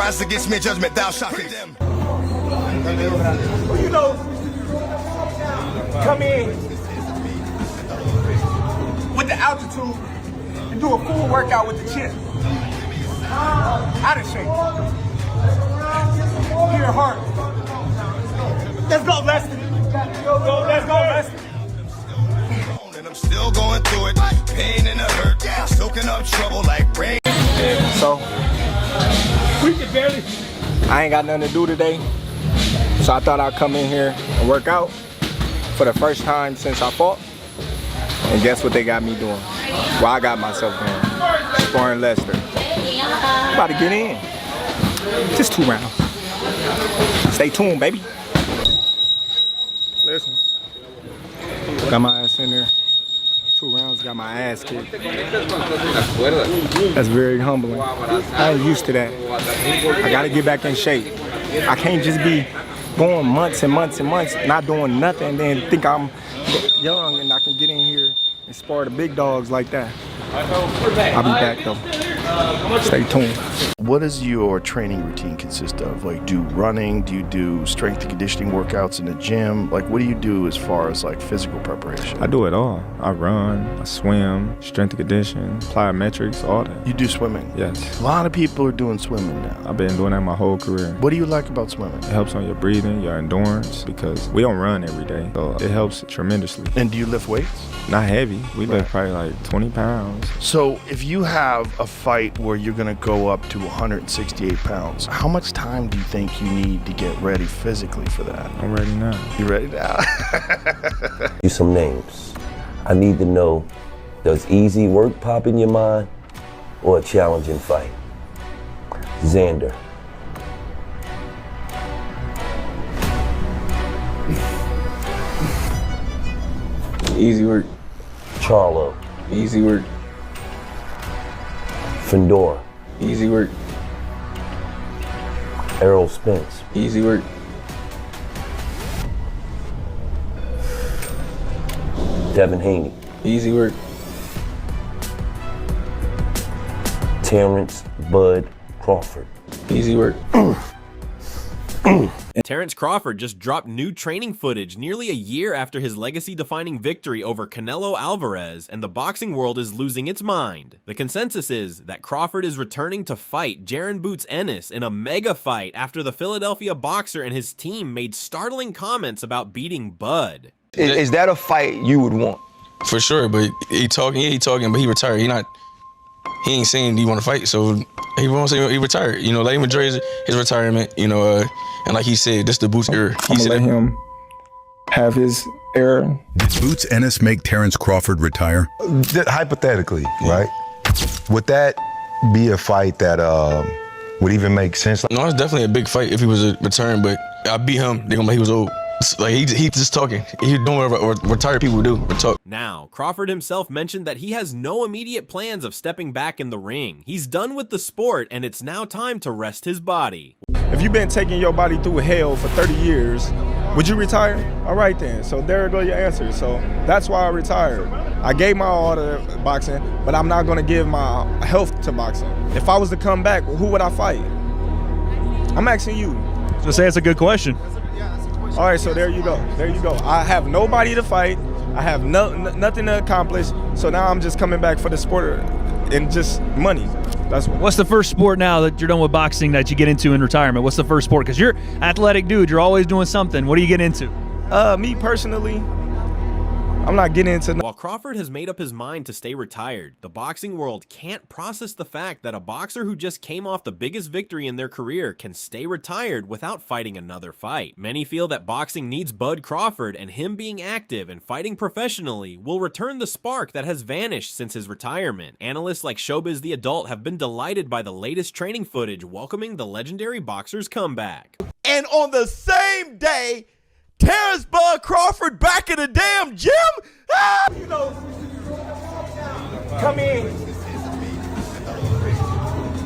rise against me in judgment, thou shalt condemn. You know, come in with the altitude and do a full workout with the chin. Out of shape. Your heart. Let's go, Leslie. Let's go, Leslie. And I'm still going through it. Pain and the hurt. Soaking up trouble like rain. So, I ain't got nothing to do today. So I thought I'd come in here and work out for the first time since I fought. And guess what they got me doing? Well, I got myself doing. Sparring Lester. I'm about to get in. Just 2 rounds. Stay tuned, baby. Listen. Got my ass in there. 2 rounds, got my ass kicked. That's very humbling. I ain't used to that. I gotta get back in shape. I can't just be going months and months and months, not doing nothing, and then think I'm young and I can get in here and spar the big dogs like that. I'll be back though. Stay tuned. What does your training routine consist of? Like, do running? Do you do strength and conditioning workouts in the gym? Like, what do you do as far as like physical preparation? I do it all. I run, I swim, strength and conditioning, plyometrics, all that. You do swimming? Yes. A lot of people are doing swimming now. I've been doing that my whole career. What do you like about swimming? It helps on your breathing, your endurance, because we don't run every day. So it helps tremendously. And do you lift weights? Not heavy. We lift probably like 20 pounds. So if you have a fight where you're gonna go up to 168 pounds, how much time do you think you need to get ready physically for that? I'm ready now. You ready now? You some names. I need to know, does easy work pop in your mind or a challenging fight? Xander. Easy work. Charlo. Easy work. Fendora. Easy work. Errol Spence. Easy work. Devin Haney. Easy work. Terence Bud Crawford. Easy work. Terence Crawford just dropped new training footage nearly a year after his legacy-defining victory over Canelo Alvarez, and the boxing world is losing its mind. The consensus is that Crawford is returning to fight Jaron Ennis in a mega fight after the Philadelphia boxer and his team made startling comments about beating Bud. Is that a fight you would want? For sure, but he talking, but he retired. He ain't saying he want to fight, so he won't say he retired. You know, let him enjoy his retirement. You know, and like he said, this the Boots era. I'm gonna let him have his era. Did Boots Ennis make Terence Crawford retire? Hypothetically, right? Would that be a fight that would even make sense? No, it's definitely a big fight if he was a return, but I beat him. They gonna like he was old. Like he just talking. He doing what retired people do. Talk. Now, Crawford himself mentioned that he has no immediate plans of stepping back in the ring. He's done with the sport, and it's now time to rest his body. If you've been taking your body through hell for 30 years, would you retire? All right then, so there go your answer. So that's why I retired. I gave my all to boxing, but I'm not gonna give my health to boxing. If I was to come back, who would I fight? I'm asking you. So say it's a good question. All right, so there you go. There you go. I have nobody to fight. I have nothing to accomplish. So now I'm just coming back for the sport and just money. That's what. What's the first sport now that you're done with boxing that you get into in retirement? What's the first sport? Because you're an athletic dude. You're always doing something. What do you get into? Me personally, I'm not getting into. While Crawford has made up his mind to stay retired, the boxing world can't process the fact that a boxer who just came off the biggest victory in their career can stay retired without fighting another fight. Many feel that boxing needs Bud Crawford, and him being active and fighting professionally will return the spark that has vanished since his retirement. Analysts like Showbiz the Adult have been delighted by the latest training footage welcoming the legendary boxer's comeback. And on the same day, Terence Bud Crawford back in the damn gym? Ah! You know, come in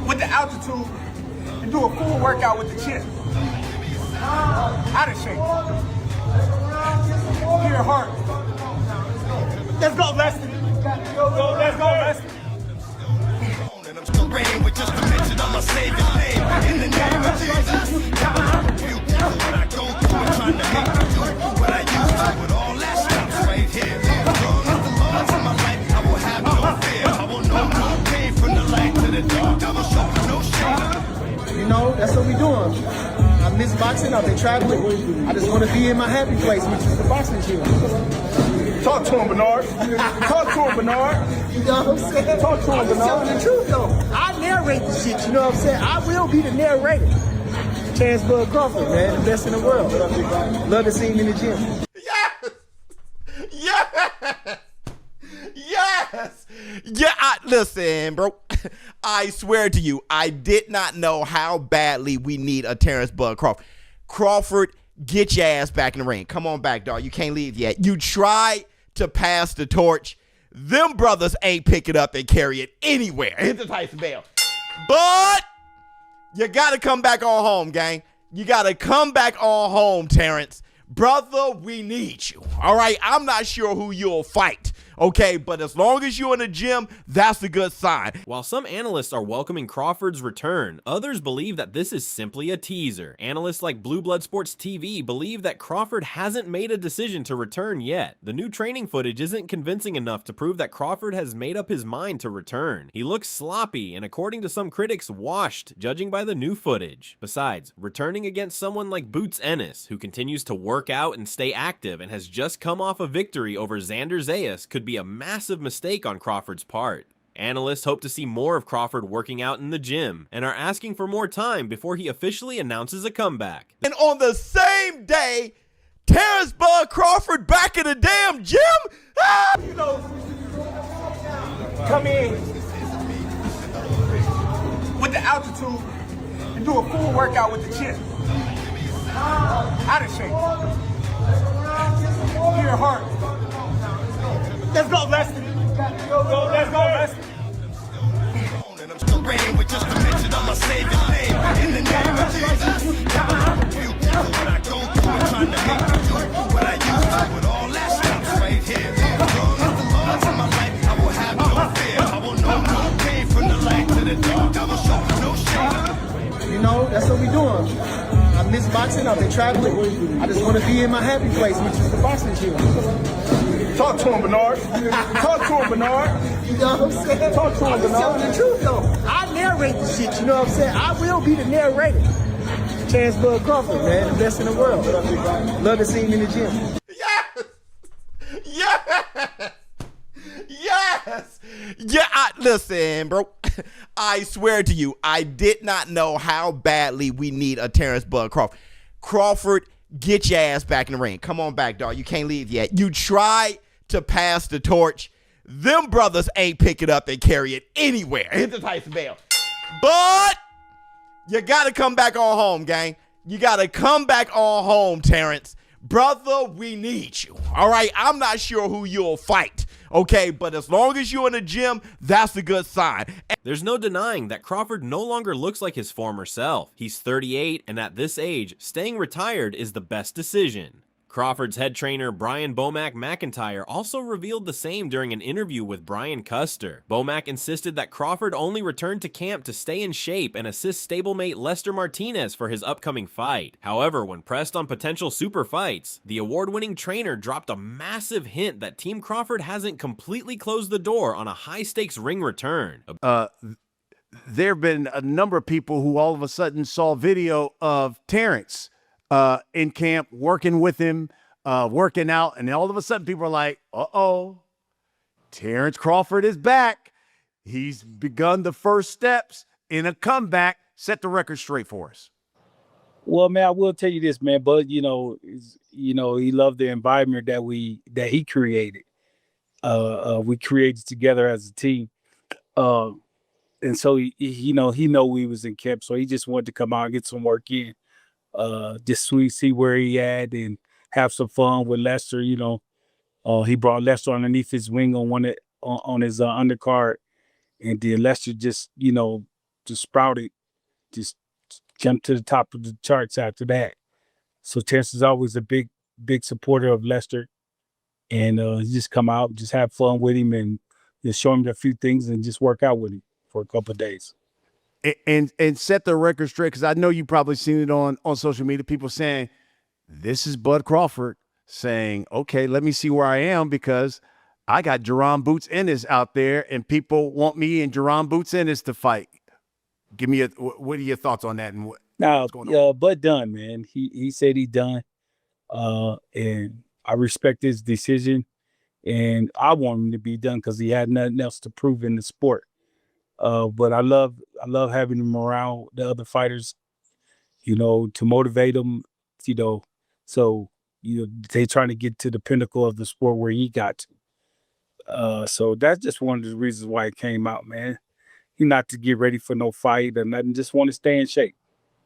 with the altitude and do a full workout with the chin. Out of shape. Your heart. Let's go, Leslie. Let's go, Leslie. I'ma save his name. In the name of Jesus, never rebuke you. What I go through and trying to make you do what I used to with all that stuff right here. Long as the Lord's in my life, I will have no fear. I will know no pain from the light to the dark. I will show no shame. You know, that's what we doing. I miss boxing. I've been traveling. I just want to be in my happy place, which is the boxing gym. Talk to him, Bernard. Talk to him, Bernard. You know what I'm saying? Talk to him, I'm just telling the truth, though. I narrate the shit, you know what I'm saying? I will be the narrator. Terence Crawford, man, the best in the world. Love to see him in the gym. Yes! Yes! Yes! Yeah, listen, bro. I swear to you, I did not know how badly we need a Terence Crawford. Crawford, get your ass back in the ring. Come on back, dog. You can't leave yet. You tried to pass the torch. Them brothers ain't pick it up and carry it anywhere. Hit the Tyson bell. But you got to come back on home, gang. You got to come back on home, Terence. Brother, we need you. All right? I'm not sure who you'll fight. Okay, but as long as you're in the gym, that's a good sign. While some analysts are welcoming Crawford's return, others believe that this is simply a teaser. Analysts like Blue Blood Sports TV believe that Crawford hasn't made a decision to return yet. The new training footage isn't convincing enough to prove that Crawford has made up his mind to return. He looks sloppy and, according to some critics, washed, judging by the new footage. Besides, returning against someone like Ennis, who continues to work out and stay active and has just come off a victory over Xander Zayas, could be a massive mistake on Crawford's part. Analysts hope to see more of Crawford working out in the gym and are asking for more time before he officially announces a comeback. And on the same day, Terence Crawford back in the damn gym? Ah! You know, come in with the altitude and do a full workout with the chin. Out of shape. Your heart. Let's go, Lester. Let's go, Lester. And I'm still reigning with just a mention of my Savior's name. In the name of Jesus, never rebuke you. What I go through and trying to make you do what I used to with all that stuff right here. Long as the Lord's in my life, I will have no fear. I will know no pain from the light to the dark. I will show no shame. You know, that's what we doing. I miss boxing. I've been traveling. I just want to be in my happy place, which is the boxing gym. Talk to him, Bernard. Talk to him, Bernard. You know what I'm saying? Talk to him, I'm just telling Bernard. the truth, though. I narrate the shit, you know what I'm saying? I will be the narrator. Terence Crawford, man, the best in the world. Love to see him in the gym. Yes! Yes! Yes! Yeah, listen, bro. I swear to you, I did not know how badly we need a Terence Crawford. Crawford, get your ass back in the ring. Come on back, dog. You can't leave yet. You tried to pass the torch. Them brothers ain't pick it up and carry it anywhere. Hit the Tyson bell. But you got to come back on home, gang. You got to come back on home, Terence. Brother, we need you. All right? I'm not sure who you'll fight. Okay, but as long as you're in the gym, that's a good sign. There's no denying that Crawford no longer looks like his former self. He's 38, and at this age, staying retired is the best decision. Crawford's head trainer Brian Bomac McIntyre also revealed the same during an interview with Brian Custer. Bomac insisted that Crawford only returned to camp to stay in shape and assist stablemate Lester Martinez for his upcoming fight. However, when pressed on potential super fights, the award-winning trainer dropped a massive hint that Team Crawford hasn't completely closed the door on a high-stakes ring return. There have been a number of people who all of a sudden saw video of Terence in camp, working with him, working out, and all of a sudden people are like, uh-oh, Terence Crawford is back. He's begun the first steps in a comeback. Set the record straight for us. Well, man, I will tell you this, man, Bud, he loved the environment that he created. We created together as a team. And so he know we was in camp, so he just wanted to come out and get some work in. Just see where he at and have some fun with Lester. He brought Lester underneath his wing on his undercard, and then Lester just sprouted, just jumped to the top of the charts after that. So Terence is always a big supporter of Lester, and he just come out, just have fun with him, and just show him a few things and just work out with him for a couple of days. and set the record straight, because I know you probably seen it on social media, people saying, this is Bud Crawford saying, okay, let me see where I am, because I got Jaron Boots Ennis out there, and people want me and Jaron Boots Ennis to fight. Give me what are your thoughts on that? And what's going on? Bud done, man. He said he done, and I respect his decision, and I want him to be done because he had nothing else to prove in the sport. But I love having him around the other fighters, to motivate them, so they trying to get to the pinnacle of the sport where he got to. So that's just one of the reasons why it came out, man. He not to get ready for no fight or nothing, just want to stay in shape.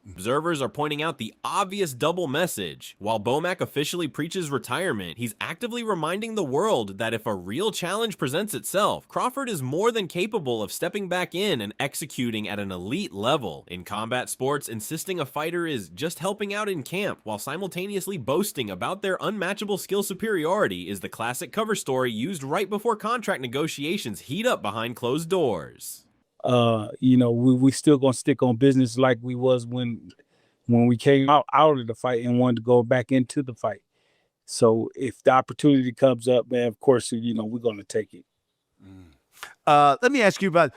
Observers are pointing out the obvious double message. While Bomac officially preaches retirement, he's actively reminding the world that if a real challenge presents itself, Crawford is more than capable of stepping back in and executing at an elite level. In combat sports, insisting a fighter is just helping out in camp while simultaneously boasting about their unmatchable skill superiority is the classic cover story used right before contract negotiations heat up behind closed doors. We still gonna stick on business like we was when we came out of the fight and wanted to go back into the fight. So if the opportunity comes up, man, of course, we're gonna take it. Let me ask you about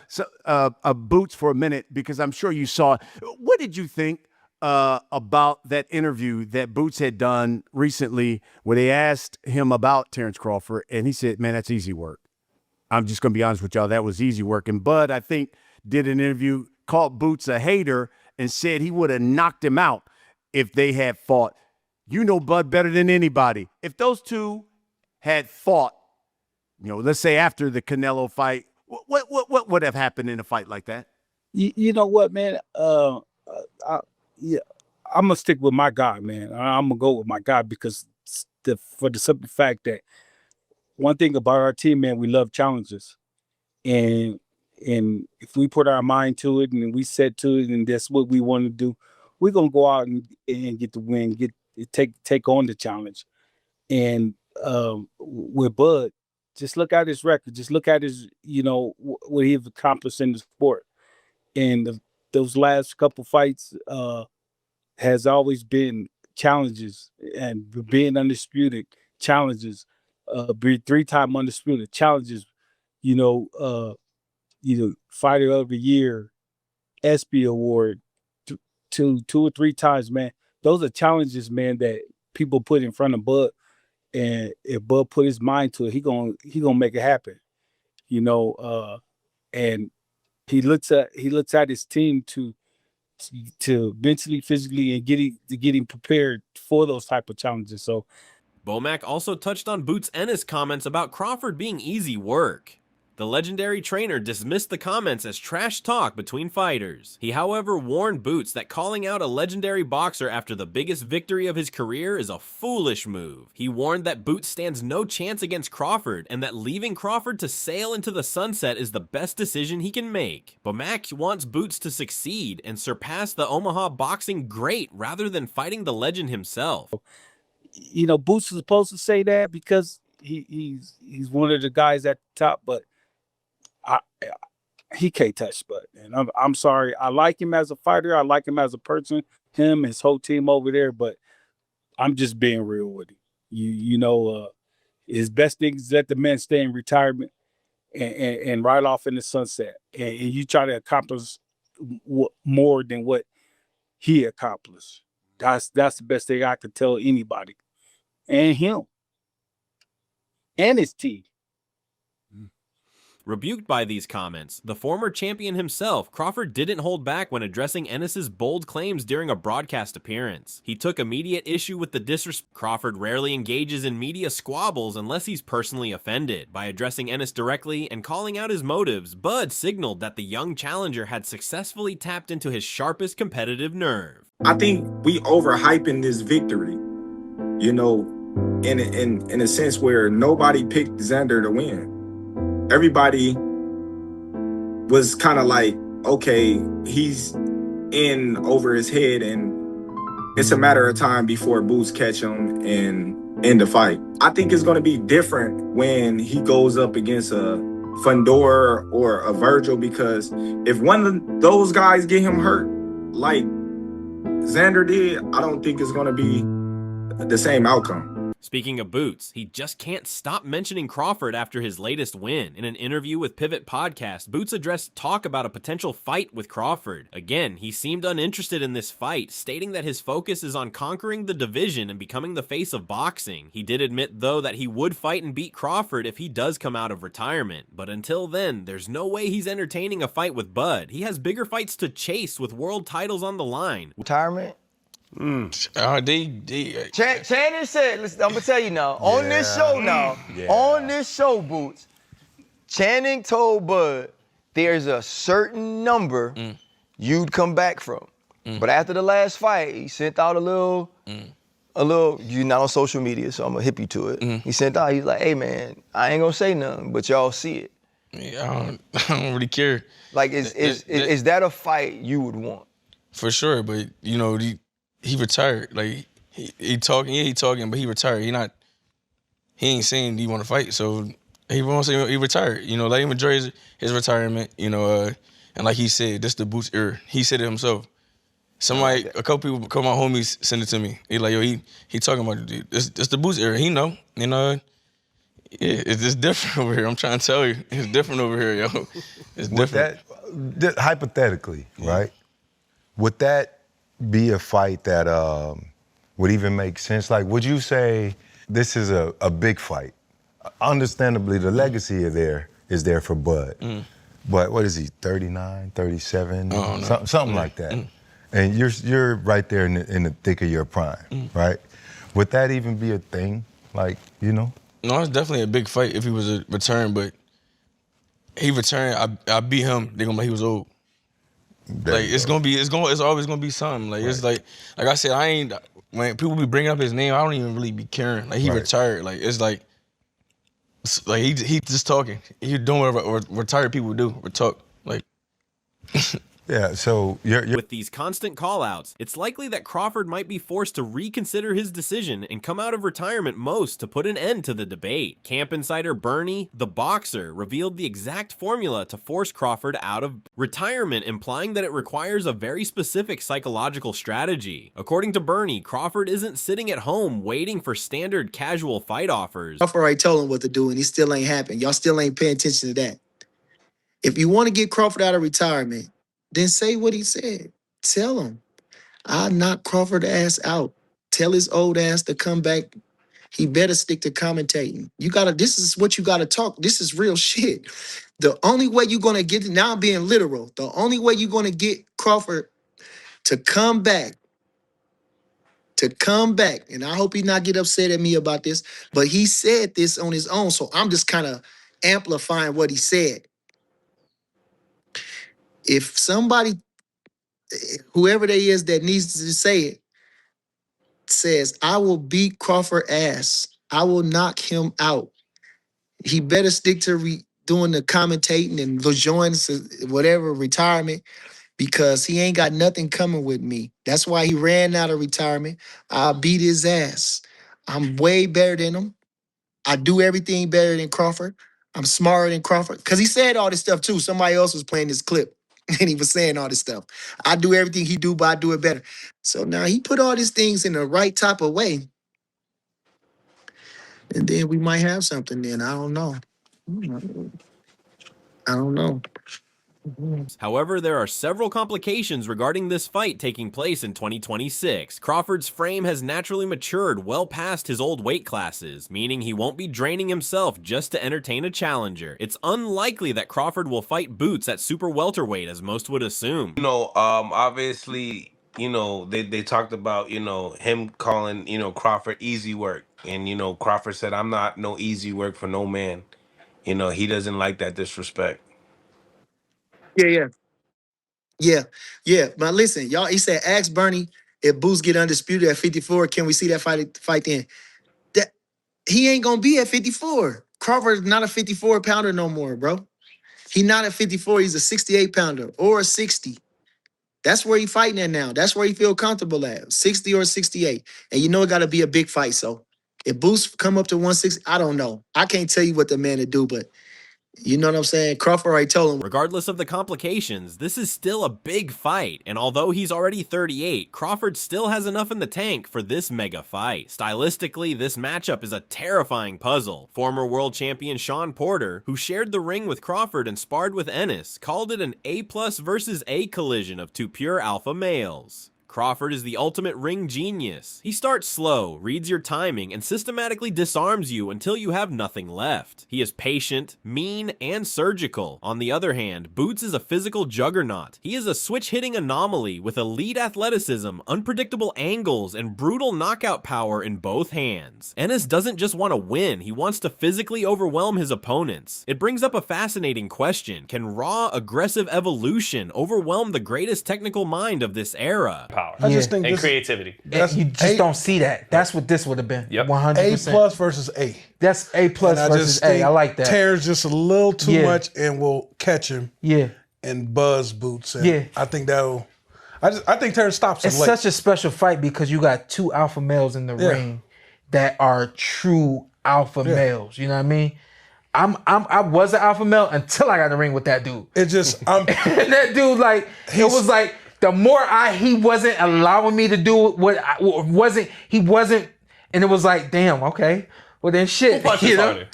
Boots for a minute, because I'm sure you saw it. What did you think about that interview that Boots had done recently where they asked him about Terence Crawford, and he said, man, that's easy work. I'm just going to be honest with y'all. That was easy work. And Bud, I think, did an interview, called Boots a hater, and said he would have knocked him out if they had fought. Bud better than anybody. If those two had fought, let's say after the Canelo fight, what would have happened in a fight like that? You know what, man? I'm going to stick with my guy, man. I'm going to go with my guy because for the simple fact that one thing about our team, man, we love challenges. And if we put our mind to it and we set to it and that's what we want to do, we're going to go out and get the win, take on the challenge. And with Bud, just look at his record. Just look at his, what he's accomplished in the sport. And those last couple fights has always been challenges and being undisputed challenges. Be 3-time undisputed challenges, Fighter of the Year, ESPY Award, two or three times, man. Those are challenges, man, that people put in front of Bud, and if Bud put his mind to it, he gonna make it happen, and he looks at his team to mentally, physically, and getting prepared for those type of challenges. So. Bomac also touched on Boots Ennis' comments about Crawford being easy work. The legendary trainer dismissed the comments as trash talk between fighters. He, however, warned Boots that calling out a legendary boxer after the biggest victory of his career is a foolish move. He warned that Boots stands no chance against Crawford and that leaving Crawford to sail into the sunset is the best decision he can make. Bomac wants Boots to succeed and surpass the Omaha boxing great rather than fighting the legend himself. Boots is supposed to say that because he's one of the guys at the top, but he can't touch Bud. And I'm sorry. I like him as a fighter. I like him as a person. Him, his whole team over there. But I'm just being real with him. His best thing is let the man stay in retirement and ride off in the sunset. And you try to accomplish more than what he accomplished. That's the best thing I could tell anybody. And him. And his team. Rebuked by these comments, the former champion himself, Crawford didn't hold back when addressing Ennis's bold claims during a broadcast appearance. He took immediate issue with the disrespect. Crawford rarely engages in media squabbles unless he's personally offended. By addressing Ennis directly and calling out his motives, Bud signaled that the young challenger had successfully tapped into his sharpest competitive nerve. I think we overhyping this victory, in a sense where nobody picked Xander to win. Everybody was kind of like, okay, he's in over his head and it's a matter of time before Boots catch him and end the fight. I think it's going to be different when he goes up against a Fundora or a Virgil, because if one of those guys get him hurt, like Xander did, I don't think it's going to be the same outcome. Speaking of Boots, he just can't stop mentioning Crawford after his latest win. In an interview with Pivot Podcast, Boots addressed talk about a potential fight with Crawford. Again, he seemed uninterested in this fight, stating that his focus is on conquering the division and becoming the face of boxing. He did admit, though, that he would fight and beat Crawford if he does come out of retirement. But until then, there's no way he's entertaining a fight with Bud. He has bigger fights to chase with world titles on the line. Retirement? Channing said, listen, I'm gonna tell you now, on this show now, on this show, Boots, Channing told Bud there's a certain number you'd come back from. But after the last fight, he sent out a little, you're not on social media, so I'm gonna hip you to it. He sent out, he's like, hey man, I ain't gonna say nothing, but y'all see it. Yeah, I don't really care. Like, is that a fight you would want? For sure, but you know, he retired. Like he talking, but he retired. He ain't saying he want to fight, so he won't say he retired. You know, let him enjoy his retirement. You know, and like he said, this the Boots era. He said it himself. A couple people, my homies, send it to me. He like, yo, he talking about it. This the Boots era. He know, you know. Yeah, it's different over here. I'm trying to tell you, it's different over here, yo. It's different. Hypothetically, right? Would that be a fight that would even make sense? Like, would you say this is a big fight? Understandably, the legacy is there for Bud. But what is he, 39, 37? Something like that. And you're right there in the thick of your prime, right? Would that even be a thing? Like, you know? No, it's definitely a big fight if he was a return, but he returned, I beat him, they're gonna be like he was old. Like it's always gonna be something. Like it's like I said, when people be bringing up his name, I don't even really be caring. Like he retired. Like it's like he just talking. He doing whatever retired people do. We talk like. Yeah, so you're With these constant call-outs, it's likely that Crawford might be forced to reconsider his decision and come out of retirement to put an end to the debate. Camp insider Bernie, the boxer, revealed the exact formula to force Crawford out of retirement, implying that it requires a very specific psychological strategy. According to Bernie, Crawford isn't sitting at home waiting for standard casual fight offers. Crawford already told him what to do, and he still ain't happen. Y'all still ain't paying attention to that. If you want to get Crawford out of retirement, then say what he said. Tell him, I knocked Crawford ass out. Tell his old ass to come back. He better stick to commentating. This is what you gotta talk. This is real shit. The only way you're gonna get, now I'm being literal, the only way you're gonna get Crawford to come back, and I hope he not get upset at me about this, but he said this on his own, so I'm just kind of amplifying what he said. If somebody, whoever they is that needs to say it, says, I will beat Crawford ass, I will knock him out, he better stick to doing the commentating and join whatever retirement, because he ain't got nothing coming with me. That's why he ran out of retirement. I beat his ass. I'm way better than him. I do everything better than Crawford. I'm smarter than Crawford. Because he said all this stuff too. Somebody else was playing this clip and he was saying all this stuff. I do everything he do, but I do it better. So now he put all these things in the right type of way. And then we might have something then. I don't know. However, there are several complications regarding this fight taking place in 2026. Crawford's frame has naturally matured well past his old weight classes, meaning he won't be draining himself just to entertain a challenger. It's unlikely that Crawford will fight Boots at super welterweight, as most would assume. You know, obviously, you know, they talked about, you know, him calling, you know, Crawford easy work. And, you know, Crawford said, I'm not no easy work for no man. You know, he doesn't like that disrespect. Yeah. But listen, y'all, he said, ask Bernie if Boots get undisputed at 54, can we see that fight then? That he ain't gonna be at 54. Crawford is not a 54 pounder no more, bro. He not at 54, he's a 68 pounder or a 60. That's where he fighting at now. That's where he feel comfortable at, 60 or 68. And you know it gotta be a big fight. So if Boots come up to 160, I don't know. I can't tell you what the man to do, but You know what I'm saying? Crawford already told him. Regardless of the complications, this is still a big fight, and although he's already 38, Crawford still has enough in the tank for this mega fight. Stylistically, this matchup is a terrifying puzzle. Former world champion Sean Porter, who shared the ring with Crawford and sparred with Ennis, called it an A+ versus A collision of two pure alpha males. Crawford is the ultimate ring genius. He starts slow, reads your timing, and systematically disarms you until you have nothing left. He is patient, mean, and surgical. On the other hand, Boots is a physical juggernaut. He is a switch-hitting anomaly with elite athleticism, unpredictable angles, and brutal knockout power in both hands. Enis doesn't just want to win, he wants to physically overwhelm his opponents. It brings up a fascinating question. Can raw, aggressive evolution overwhelm the greatest technical mind of this era? I just think and creativity. You just don't see that. That's what this would have been. 100%. A+ versus A. That's A+ versus A. I like that. Terrence just a little too much and will catch him. Yeah. And buzz Boots. And I think that'll. I think Terrence stops him It's late. such a special fight because you got two alpha males in the ring that are true alpha males. You know what I mean? I was an alpha male until I got in the ring with that dude. It just and that dude it was like. The more he wasn't allowing me to do what he wasn't, and it was like, damn, okay, well then shit. Who punches harder?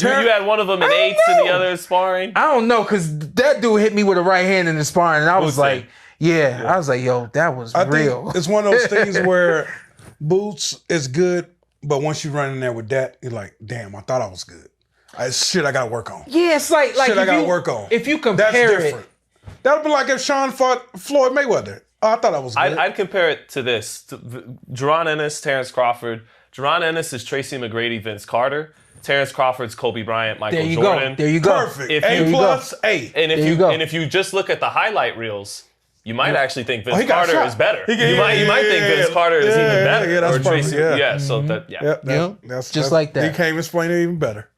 You had one of them in eights and the other in sparring? I don't know, because that dude hit me with a right hand in the sparring, and I was like, I was like, yo, that was real. Think it's one of those things where Boots is good, but once you run in there with that, you're like, damn, I thought I was good. Shit, I got to work on. Yeah, it's like shit, I got to work on. If you compare That's different. That would be like if Sean fought Floyd Mayweather. Oh, I thought that was good. I'd compare it to this. Jaron Ennis, Terence Crawford. Jaron Ennis is Tracy McGrady, Vince Carter. Terence Crawford's Kobe Bryant, Michael Jordan. There you go. Perfect. A+, A. And if you just look at the highlight reels, you might actually think Vince Carter is better. You might think Vince Carter is even better. Yeah, that's or perfect. Tracy, so that That's just like that. He can't explain it even better.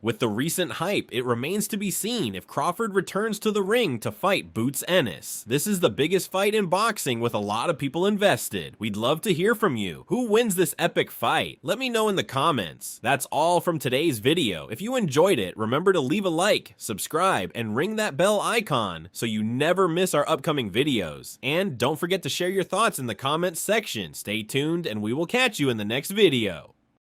With the recent hype, it remains to be seen if Crawford returns to the ring to fight Boots Ennis. This is the biggest fight in boxing with a lot of people invested. We'd love to hear from you. Who wins this epic fight? Let me know in the comments. That's all from today's video. If you enjoyed it, remember to leave a like, subscribe, and ring that bell icon so you never miss our upcoming videos. And don't forget to share your thoughts in the comments section. Stay tuned and we will catch you in the next video.